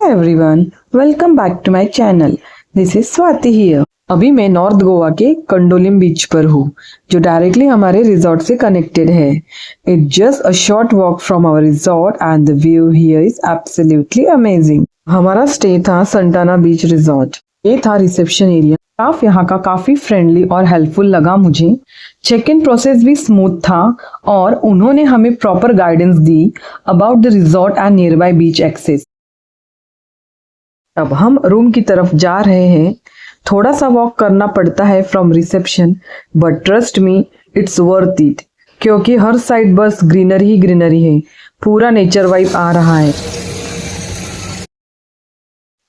Everyone, welcome back to my channel. This is Swati here. अभी मैं north Goa के कंडोलिम बीच पर हूँ, जो डायरेक्टली हमारे रिजॉर्ट से कनेक्टेड है। It's just a short walk from our resort and the view here is absolutely amazing. हमारा स्टे था संटाना बीच रिजॉर्ट। ये था रिसेप्शन एरिया। स्टाफ यहाँ का काफी फ्रेंडली और हेल्पफुल लगा मुझे। चेक इन प्रोसेस भी स्मूथ था और उन्होंने हमें प्रॉपर गाइडेंस दी about the resort and nearby beach access. अब हम रूम की तरफ जा रहे हैं। थोड़ा सा वॉक करना पड़ता है from reception, but trust me it's worth it, क्योंकि हर साइड बस ग्रीनरी ही ग्रीनरी है। पूरा नेचर वाइब आ रहा है।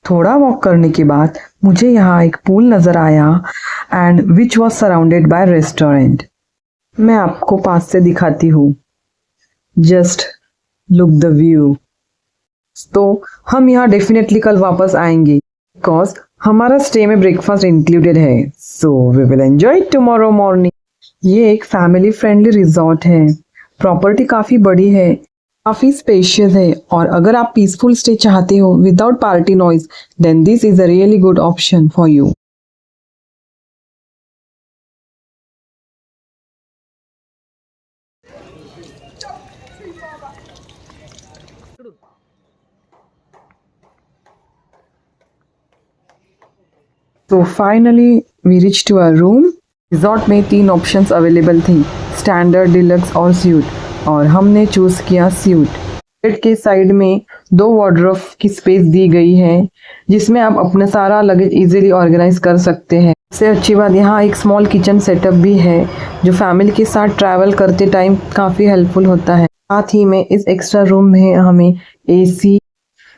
थोड़ा वॉक करने के बाद मुझे यहाँ एक पूल नजर आया and which was surrounded by restaurant. मैं आपको पास से दिखाती हूँ। Just look the view. तो हम यहाँ डेफिनेटली कल वापस आएंगे बिकॉज हमारा स्टे में ब्रेकफास्ट इंक्लूडेड है। So we will enjoy tomorrow morning. ये एक फैमिली फ्रेंडली रिजॉर्ट है। प्रॉपर्टी काफी बड़ी है, काफी स्पेशियस है, और अगर आप पीसफुल स्टे चाहते हो without party noise then this is a really good option for you. तो finally we reach to our room. Resort में 3 ऑप्शंस अवेलेबल थी, स्टैंडर्ड, डिलक्स और स्यूट, और हमने चूज किया स्यूट। बेड के साइड में 2 वार्डरोब की स्पेस दी गई है, जिसमें आप अपना सारा लगेज इजीली ऑर्गेनाइज कर सकते हैं। इससे अच्छी बात यहाँ एक स्मॉल किचन सेटअप भी है, जो फैमिली के साथ ट्रैवल करते टाइम काफ़ी हेल्पफुल होता है। साथ ही में इस एक्स्ट्रा रूम में हमें AC,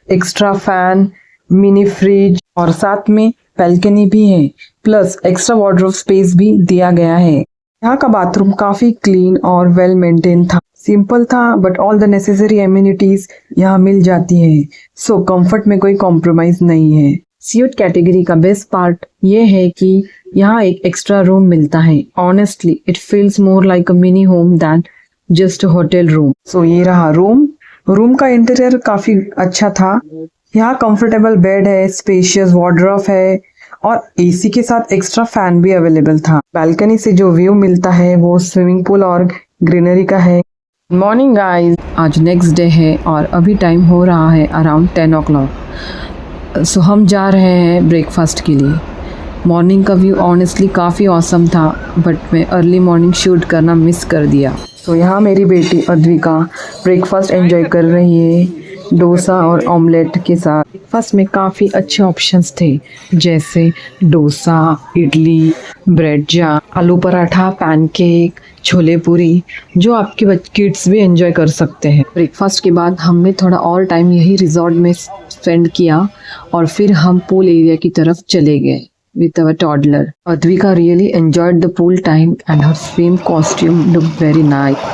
extra fan, mini fridge और साथ में बैल्कनी भी है, प्लस एक्स्ट्रा वार्डरोब स्पेस भी दिया गया है। यहाँ का बाथरूम काफी क्लीन और वेल मेंटेन था। सिंपल था but all the necessary amenities यहाँ मिल जाती है। सो कंफर्ट में कोई कॉम्प्रोमाइज नहीं है। स्यूट कैटेगरी का बेस्ट पार्ट ये है कि यहाँ एक एक्स्ट्रा रूम मिलता है। Honestly it feels more like a mini home than just hotel room. So ये रहा रूम। रूम का इंटीरियर काफी अच्छा था। यहाँ कंफर्टेबल बेड है, स्पेशियस वार्डरोब है और एसी के साथ एक्स्ट्रा फैन भी अवेलेबल था। बालकनी से जो व्यू मिलता है वो स्विमिंग पूल और ग्रीनरी का है। मॉर्निंग गाइस, आज नेक्स्ट डे है और अभी टाइम हो रहा है अराउंड 10 o'clock। सो हम जा रहे हैं ब्रेकफास्ट के लिए। मॉर्निंग का व्यू ऑनेस्टली काफ़ी ऑसम था, बट मैं अर्ली मॉर्निंग शूट करना मिस कर दिया। तो यहाँ मेरी बेटी अद्विका ब्रेकफास्ट एंजॉय कर रही है, डोसा और ऑमलेट के साथ। ब्रेकफास्ट में काफ़ी अच्छे ऑप्शंस थे, जैसे डोसा, इडली, ब्रेड जाम, आलू पराठा, पैनकेक, छोले पूरी, जो आपके किड्स भी एंजॉय कर सकते हैं। ब्रेकफास्ट के बाद हमने थोड़ा और टाइम यही रिजॉर्ट में स्पेंड किया और फिर हम पूल एरिया की तरफ चले गए with our toddler. Advika really enjoyed the pool time and her swim costume looked very nice.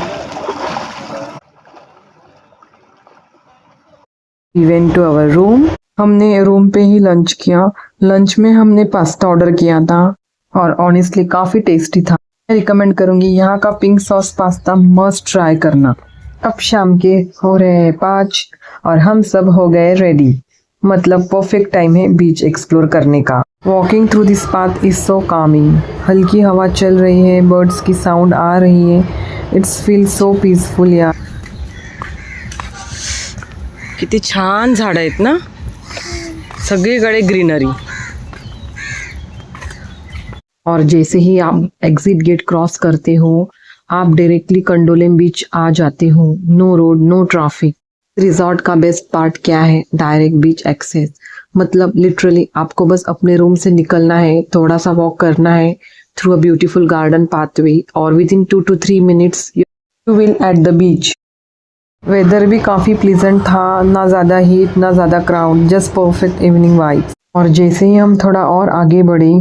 We went to our room. हमने रूम पे ही लंच किया। लंच में हमने पास्ता ऑर्डर किया था और ऑनेस्टली काफ़ी टेस्टी था। मैं रिकमेंड करूँगी यहाँ का pink sauce pasta must try करना। अब शाम के हो रहे हैं 5 और हम सब हो गए रेडी। मतलब परफेक्ट टाइम है बीच एक्सप्लोर करने का। Walking through this path is so Kameng. हल्की हवा चल रही है, बर्ड्स की साउंड आ रही है। इट्स फील सो पीसफुल यार। किती छान झाड आहेत ना, सगळीकडे ग्रीनरी। और जैसे ही आप एग्जिट गेट क्रॉस करते हो, आप डायरेक्टली कंडोलिम बीच आ जाते हो। No road, no traffic. Resort का बेस्ट पार्ट क्या है? Direct beach access. मतलब लिटरली आपको बस अपने रूम से निकलना है, थोड़ा सा वॉक करना है through a beautiful garden pathway और within 2 to 3 minutes you will at the beach. Weather भी काफ़ी प्लीजेंट था, ना ज़्यादा हीट ना ज़्यादा crowd, just perfect evening vibes. और जैसे ही हम थोड़ा और आगे बढ़े,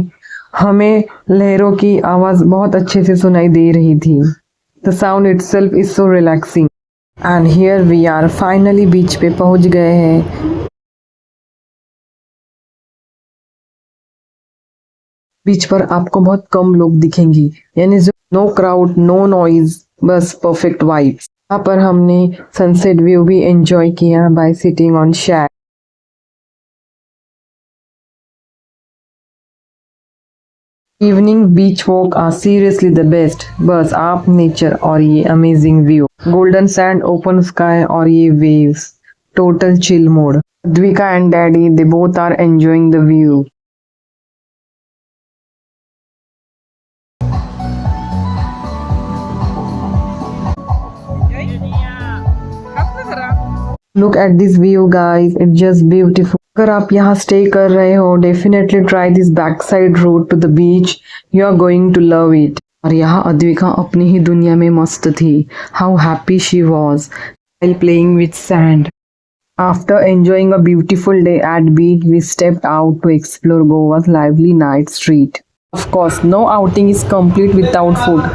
हमें लहरों की आवाज़ बहुत अच्छे से सुनाई दे रही थी। The sound itself is so relaxing. And here we are, finally beach पे पहुंच गए हैं। बीच पर आपको बहुत कम लोग दिखेंगे, यानी नो क्राउड, नो नॉइज, बस परफेक्ट वाइब्स। यहाँ पर हमने सनसेट व्यू भी एंजॉय किया by sitting on shack. Evening beach walk are seriously the best. बस आप नेचर और ये amazing view, golden sand, open sky और ये waves, total chill mode. Dvika and daddy they both are enjoying the view. Look at this view guys, it's just beautiful. अगर आप यहाँ stay कर रहे हो, definitely try this back side road to the beach, you are going to love it. और यहाँ अद्विका अपनी ही दुनिया में मस्त थी। How happy she was while playing with sand. After enjoying a beautiful day at beach, we stepped out to explore Goa's lively night street. Of course, no outing is complete without food.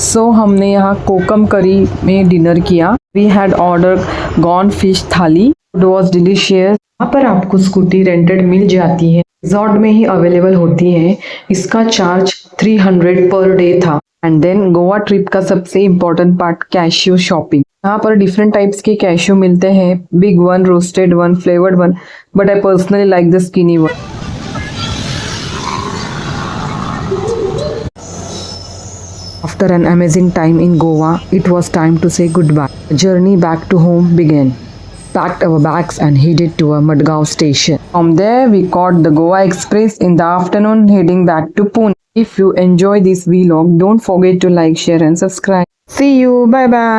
So हमने यहाँ कोकम करी में dinner किया। We had ordered gone fish थाली. It was delicious. यहाँ पर आपको scooty rented मिल जाती है, रिजॉर्ट में ही अवेलेबल होती है। इसका चार्ज 300 पर डे था। एंड देन गोवा ट्रिप का सबसे इम्पोर्टेंट पार्ट, कैश्यू शॉपिंग। यहाँ पर डिफरेंट टाइप्स के कैश्यू मिलते हैं, big one, roasted one, flavoured one, but I personally like the skinny one. After an amazing time in Goa, it was time to say goodbye. The journey back to home began. Packed our bags and headed to our Madgaon station. From there, we caught the Goa Express in the afternoon, heading back to Pune. If you enjoy this vlog, don't forget to like, share and subscribe. See you. Bye bye.